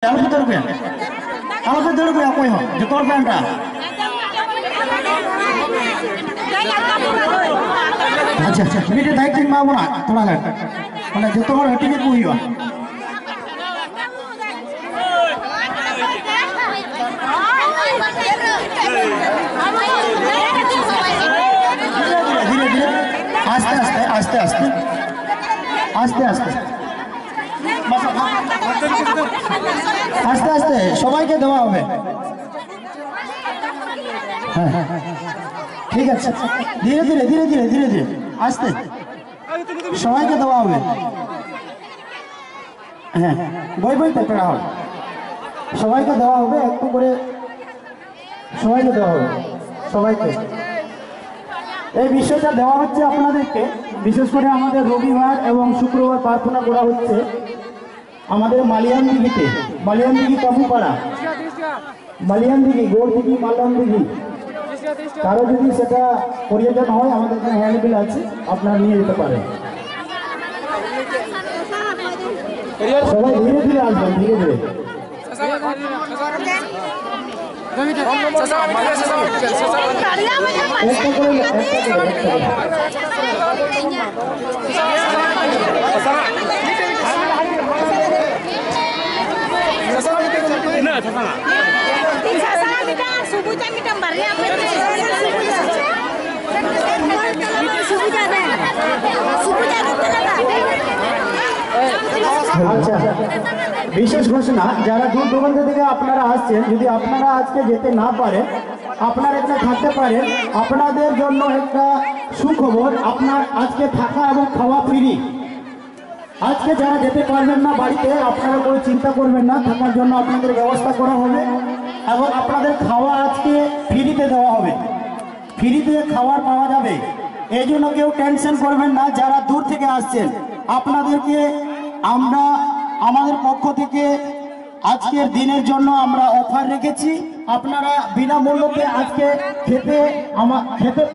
रुपया कोई हो जो तोर पैंटा अच्छा अच्छा मीटे दायित्व माबो ना थोड़ा गान माने जतो हर हटिंग को हुआ धीरे धीरे आस्ते आस्ते आस्ते आस्ते आस्ते आस्ते आस्ते आस्ते सबाई के देवा होबे ठीक है धीरे धीरे धीरे धीरे धीरे धीरे आस्ते सबाई के देवा होबे হ্যাঁ বই বই তো পড়া হবে সবাইকে দেওয়া হবে একটু করে সবাইকে দেওয়া হবে সবাইকে এই বিষয়টা দেওয়া হচ্ছে আপনাদেরকে বিশেষ করে আমাদের রবিবার এবং শুক্রবার প্রার্থনা করা হচ্ছে আমাদের মালিয়ান দিঘিতে মালিয়ান দিঘি কাপুপাড়া মালিয়ান দিঘি গোড় দিঘি মালিয়ান দিঘি কারো যদি সেটা প্রয়োজন হয় আমাদের এখানে হ্যান্ডবিল আছে আপনারা নিয়ে যেতে পারেন সবাই ধীরে ধীরে আসবেন ধীরে ধীরে আচ্ছা বিশেষ ঘোষণা যারা দূর দূরান্ত থেকে আপনারা আসছেন যদি আপনারা আজকে যেতে না পারেন আপনারা এখানে থাকতে পারেন আপনাদের জন্য একটা সুখবর আপনার আজকে থাকা এবং খাওয়া ফ্রি আজকে যারা যেতে পারবেন না বাড়িতে আপনারা কোনো চিন্তা করবেন না থাকার জন্য আপনাদের ব্যবস্থা করা হবে এবং আপনাদের খাওয়া আজকে ফ্রিতে দেওয়া হবে ফ্রিতে খাবার পাওয়া যাবে এই জন্য কেউ টেনশন করবেন না যারা দূর থেকে আসছেন আপনাদেরকে আমরা আমাদের পক্ষ থেকে আজকের দিনের জন্য আমরা অফার রেখেছি আপনারা বিনামূল্যে আজকে খেতে